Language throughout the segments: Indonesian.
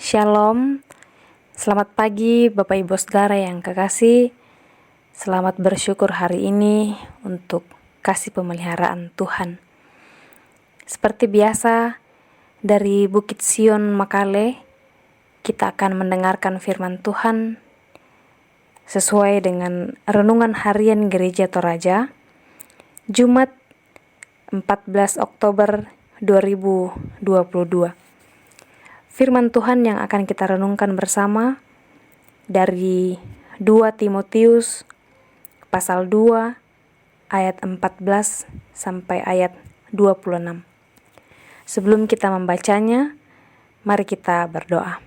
Shalom, selamat pagi Bapak Ibu Saudara yang kekasih. Selamat bersyukur hari ini untuk kasih pemeliharaan Tuhan. Seperti biasa, dari Bukit Sion Makale, kita akan mendengarkan firman Tuhan sesuai dengan Renungan Harian Gereja Toraja, Jumat 14 Oktober 2022. Firman Tuhan yang akan kita renungkan bersama dari 2 Timotius pasal 2 ayat 14 sampai ayat 26. Sebelum kita membacanya, mari kita berdoa.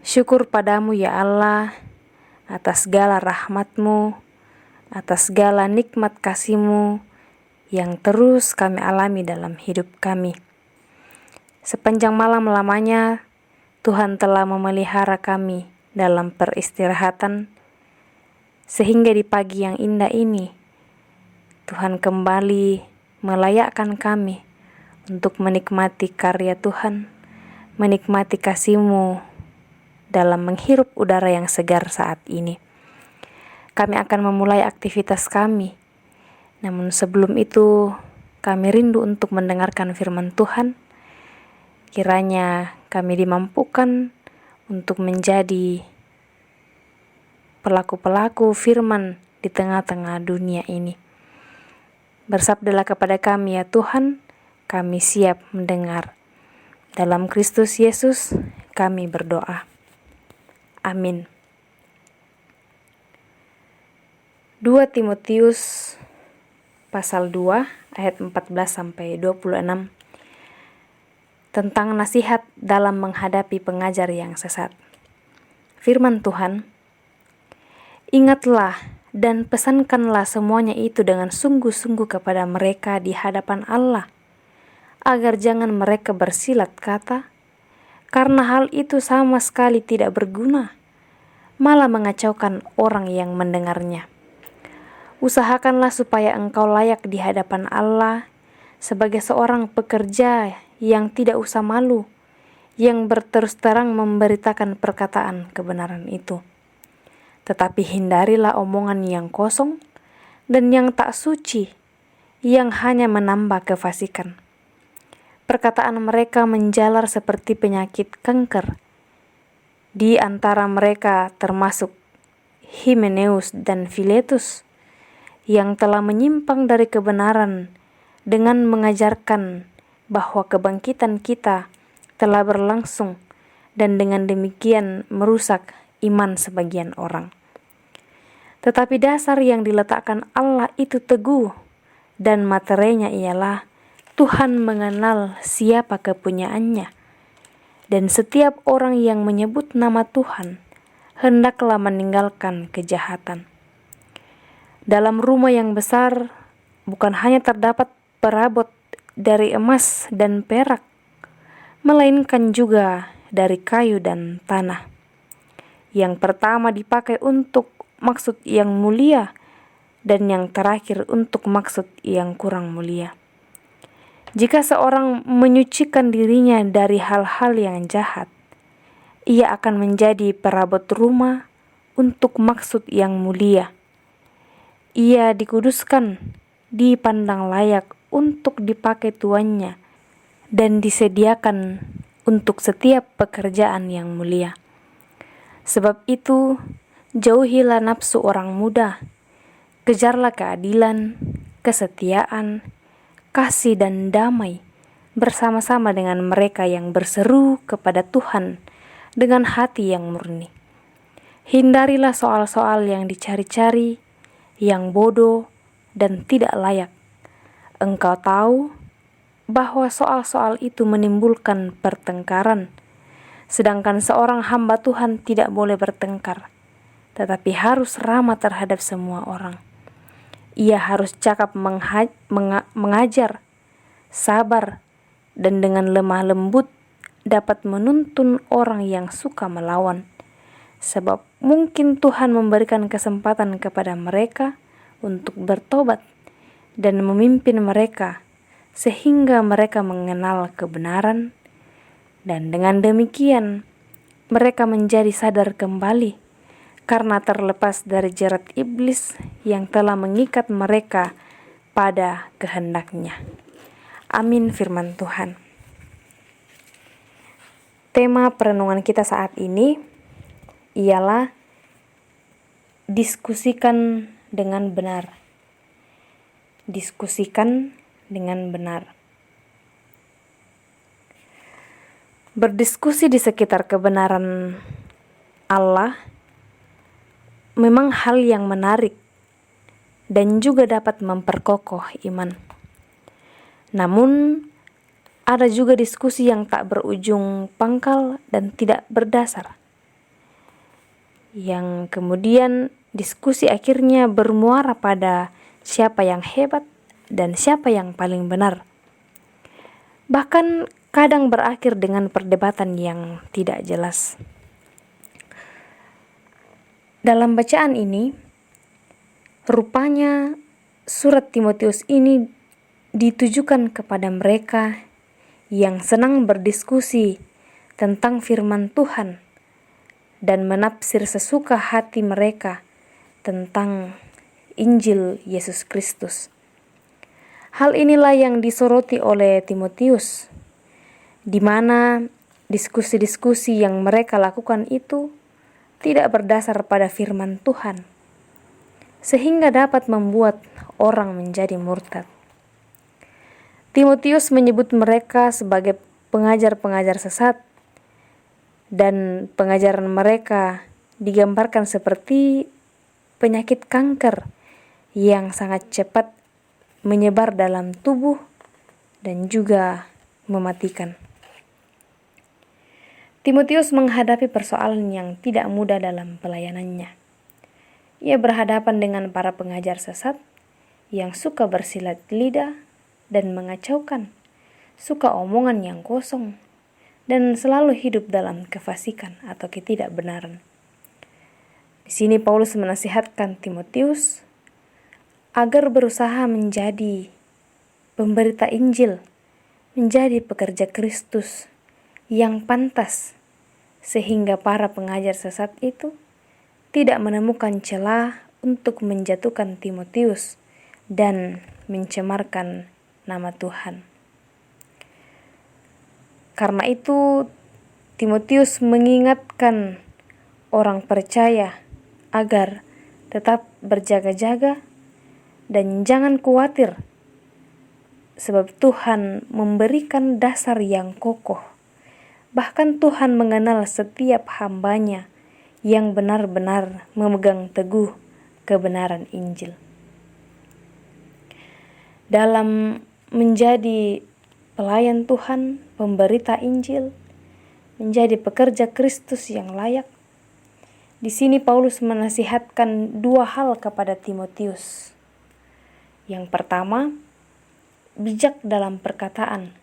Syukur padamu ya Allah atas segala rahmat-Mu, atas segala nikmat kasih-Mu yang terus kami alami dalam hidup kami. Sepanjang malam lamanya, Tuhan telah memelihara kami dalam peristirahatan, sehingga di pagi yang indah ini, Tuhan kembali melayakkan kami untuk menikmati karya Tuhan, menikmati kasih-Mu dalam menghirup udara yang segar saat ini. Kami akan memulai aktivitas kami, namun sebelum itu, kami rindu untuk mendengarkan firman Tuhan. Kiranya kami dimampukan untuk menjadi pelaku-pelaku firman di tengah-tengah dunia ini. Bersabdalah kepada kami ya Tuhan, kami siap mendengar. Dalam Kristus Yesus kami berdoa. Amin. 2 Timotius pasal 2 ayat 14 sampai 26. Tentang nasihat dalam menghadapi pengajar yang sesat. Firman Tuhan, ingatlah dan pesankanlah semuanya itu dengan sungguh-sungguh kepada mereka di hadapan Allah, agar jangan mereka bersilat kata, karena hal itu sama sekali tidak berguna, malah mengacaukan orang yang mendengarnya. Usahakanlah supaya engkau layak di hadapan Allah sebagai seorang pekerja yang tidak usah malu, yang berterus terang memberitakan perkataan kebenaran itu. Tetapi hindarilah omongan yang kosong dan yang tak suci, yang hanya menambah kefasikan. Perkataan mereka menjalar seperti penyakit kanker. Di antara mereka termasuk Himeneus dan Filetus, yang telah menyimpang dari kebenaran dengan mengajarkan bahwa kebangkitan kita telah berlangsung dan dengan demikian merusak iman sebagian orang. Tetapi dasar yang diletakkan Allah itu teguh, dan materinya ialah Tuhan mengenal siapa kepunyaannya, dan setiap orang yang menyebut nama Tuhan hendaklah meninggalkan kejahatan. Dalam rumah yang besar bukan hanya terdapat perabot dari emas dan perak, melainkan juga dari kayu dan tanah. Yang pertama dipakai untuk maksud yang mulia, dan yang terakhir untuk maksud yang kurang mulia. Jika seorang menyucikan dirinya dari hal-hal yang jahat, ia akan menjadi perabot rumah untuk maksud yang mulia. Ia dikuduskan, dipandang layak untuk dipakai tuannya, dan disediakan untuk setiap pekerjaan yang mulia. Sebab itu, jauhilah nafsu orang muda, kejarlah keadilan, kesetiaan, kasih dan damai, bersama-sama dengan mereka yang berseru kepada Tuhan dengan hati yang murni. Hindarilah soal-soal yang dicari-cari, yang bodoh dan tidak layak. Engkau tahu bahwa soal-soal itu menimbulkan pertengkaran, sedangkan seorang hamba Tuhan tidak boleh bertengkar, tetapi harus ramah terhadap semua orang. Ia harus cakap mengajar, sabar, dan dengan lemah lembut dapat menuntun orang yang suka melawan, sebab mungkin Tuhan memberikan kesempatan kepada mereka untuk bertobat dan memimpin mereka sehingga mereka mengenal kebenaran Dan dengan demikian, mereka menjadi sadar kembali karena terlepas dari jerat iblis yang telah mengikat mereka pada kehendaknya. Amin firman Tuhan. Tema perenungan kita saat ini ialah diskusikan dengan benar. Diskusikan dengan benar. Berdiskusi di sekitar kebenaran Allah memang hal yang menarik dan juga dapat memperkokoh iman. Namun, ada juga diskusi yang tak berujung pangkal dan tidak berdasar, yang kemudian diskusi akhirnya bermuara pada siapa yang hebat dan siapa yang paling benar. Bahkan kadang berakhir dengan perdebatan yang tidak jelas. Dalam bacaan ini, rupanya surat Timotius ini ditujukan kepada mereka yang senang berdiskusi tentang firman Tuhan dan menafsir sesuka hati mereka tentang Injil Yesus Kristus. Hal inilah yang disoroti oleh Timotius, di mana diskusi-diskusi yang mereka lakukan itu tidak berdasar pada firman Tuhan, sehingga dapat membuat orang menjadi murtad. Timotius menyebut mereka sebagai pengajar-pengajar sesat, dan pengajaran mereka digambarkan seperti penyakit kanker yang sangat cepat menyebar dalam tubuh dan juga mematikan. Timotius menghadapi persoalan yang tidak mudah dalam pelayanannya. Ia berhadapan dengan para pengajar sesat yang suka bersilat lidah dan mengacaukan, suka omongan yang kosong, dan selalu hidup dalam kefasikan atau ketidakbenaran. Di sini Paulus menasihatkan Timotius agar berusaha menjadi pemberita Injil, menjadi pekerja Kristus yang pantas, sehingga para pengajar sesat itu tidak menemukan celah untuk menjatuhkan Timotius dan mencemarkan nama Tuhan. Karena itu, Timotius mengingatkan orang percaya agar tetap berjaga-jaga dan jangan khawatir, sebab Tuhan memberikan dasar yang kokoh. Bahkan Tuhan mengenal setiap hamba-Nya yang benar-benar memegang teguh kebenaran Injil. Dalam menjadi pelayan Tuhan, pemberita Injil, menjadi pekerja Kristus yang layak, di sini Paulus menasihatkan dua hal kepada Timotius. Yang pertama, bijak dalam perkataan.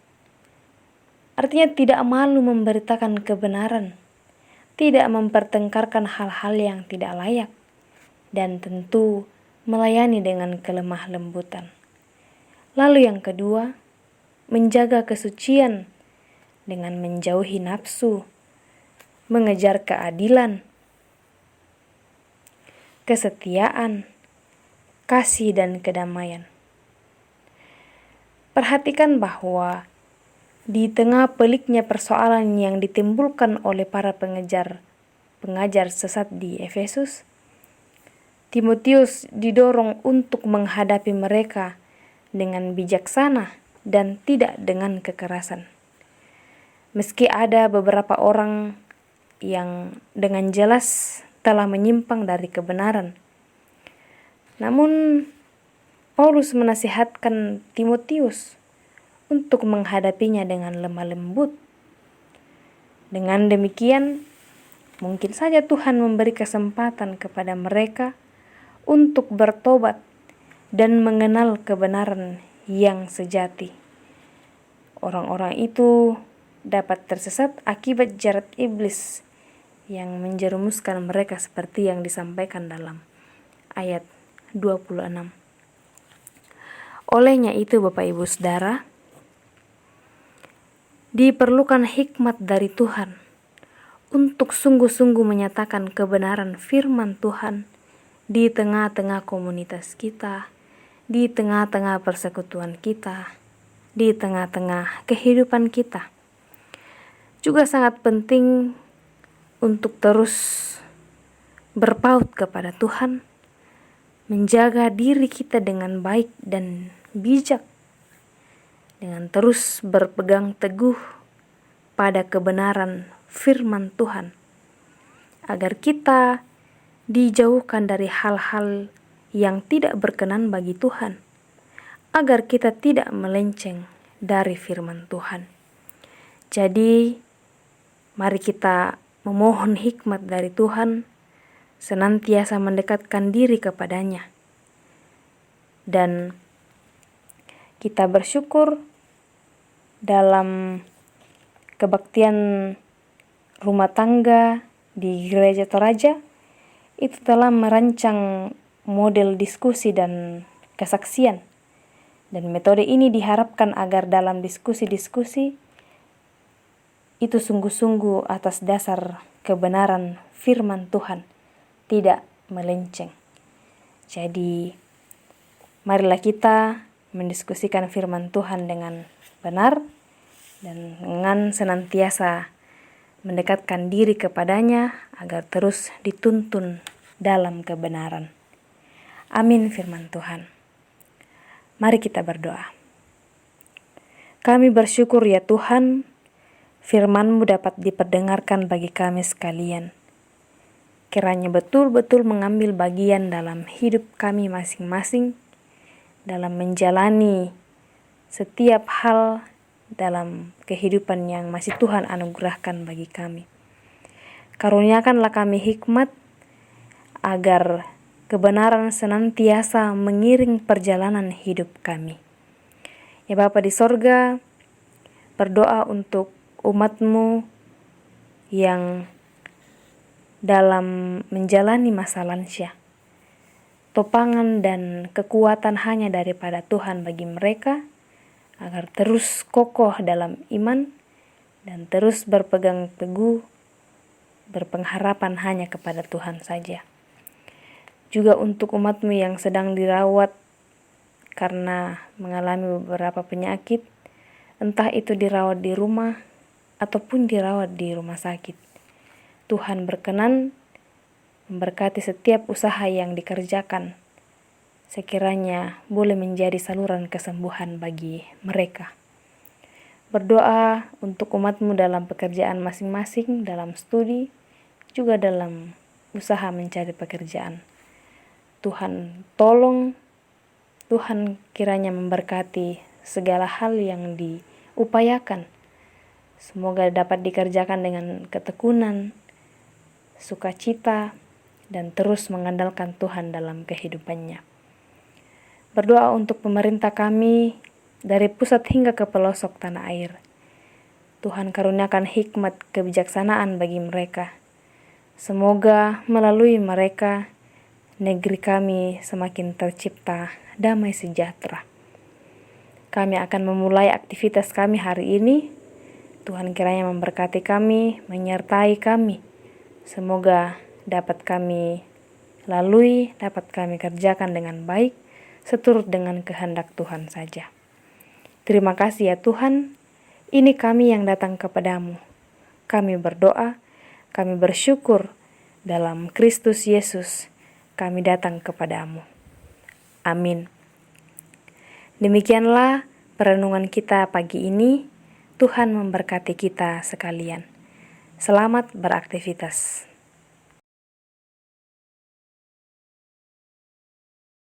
Artinya tidak malu memberitakan kebenaran, tidak mempertengkarkan hal-hal yang tidak layak, dan tentu melayani dengan kelemah lembutan. Lalu yang kedua, menjaga kesucian dengan menjauhi nafsu, mengejar keadilan, kesetiaan, kasih, dan kedamaian. Perhatikan bahwa di tengah peliknya persoalan yang ditimbulkan oleh para pengajar sesat di Efesus, Timotius didorong untuk menghadapi mereka dengan bijaksana dan tidak dengan kekerasan. Meski ada beberapa orang yang dengan jelas telah menyimpang dari kebenaran, namun Paulus menasihatkan Timotius untuk menghadapinya dengan lemah lembut. Dengan demikian, mungkin saja Tuhan memberi kesempatan kepada mereka untuk bertobat dan mengenal kebenaran yang sejati. Orang-orang itu dapat tersesat akibat jerat iblis yang menjerumuskan mereka seperti yang disampaikan dalam ayat 26. Olehnya itu, Bapak Ibu Saudara, Diperlukan hikmat dari Tuhan untuk sungguh-sungguh menyatakan kebenaran firman Tuhan di tengah-tengah komunitas kita, di tengah-tengah persekutuan kita, di tengah-tengah kehidupan kita. Juga sangat penting untuk terus berpaut kepada Tuhan, menjaga diri kita dengan baik dan bijak, dengan terus berpegang teguh pada kebenaran firman Tuhan, agar kita dijauhkan dari hal-hal yang tidak berkenan bagi Tuhan, agar kita tidak melenceng dari firman Tuhan. Jadi, mari kita memohon hikmat dari Tuhan, senantiasa mendekatkan diri kepadanya, dan kita bersyukur dalam kebaktian rumah tangga di Gereja Toraja itu telah merancang model diskusi dan kesaksian. Dan metode ini diharapkan agar dalam diskusi-diskusi itu sungguh-sungguh atas dasar kebenaran firman Tuhan, tidak melenceng. Jadi, marilah kita mendiskusikan firman Tuhan dengan benar dan dengan senantiasa mendekatkan diri kepadanya agar terus dituntun dalam kebenaran. Amin firman Tuhan. Mari kita berdoa. Kami bersyukur ya Tuhan, firman-Mu dapat diperdengarkan bagi kami sekalian. Kiranya betul-betul mengambil bagian dalam hidup kami masing-masing, dalam menjalani setiap hal dalam kehidupan yang masih Tuhan anugerahkan bagi kami. Karuniakanlah kami hikmat agar kebenaran senantiasa mengiring perjalanan hidup kami. Ya Bapa di sorga, berdoa untuk umat-Mu yang dalam menjalani masa lansia. Topangan dan kekuatan hanya daripada Tuhan bagi mereka, agar terus kokoh dalam iman dan terus berpegang teguh, berpengharapan hanya kepada Tuhan saja. Juga untuk umat-Mu yang sedang dirawat karena mengalami beberapa penyakit, entah itu dirawat di rumah ataupun dirawat di rumah sakit. Tuhan berkenan memberkati setiap usaha yang dikerjakan, sekiranya boleh menjadi saluran kesembuhan bagi mereka. Berdoa untuk umat-Mu dalam pekerjaan masing-masing, dalam studi, juga dalam usaha mencari pekerjaan. Tuhan tolong, Tuhan kiranya memberkati segala hal yang diupayakan. Semoga dapat dikerjakan dengan ketekunan, sukacita, dan terus mengandalkan Tuhan dalam kehidupannya. Berdoa untuk pemerintah kami dari pusat hingga ke pelosok tanah air. Tuhan karuniakan hikmat kebijaksanaan bagi mereka. Semoga melalui mereka negeri kami semakin tercipta damai sejahtera. Kami akan memulai aktivitas kami hari ini. Tuhan kiranya memberkati kami, menyertai kami. Semoga dapat kami lalui, dapat kami kerjakan dengan baik, seturut dengan kehendak Tuhan saja. Terima kasih ya Tuhan, ini kami yang datang kepadamu. Kami berdoa, kami bersyukur dalam Kristus Yesus, kami datang kepadamu. Amin. Demikianlah perenungan kita pagi ini. Tuhan memberkati kita sekalian. Selamat beraktivitas.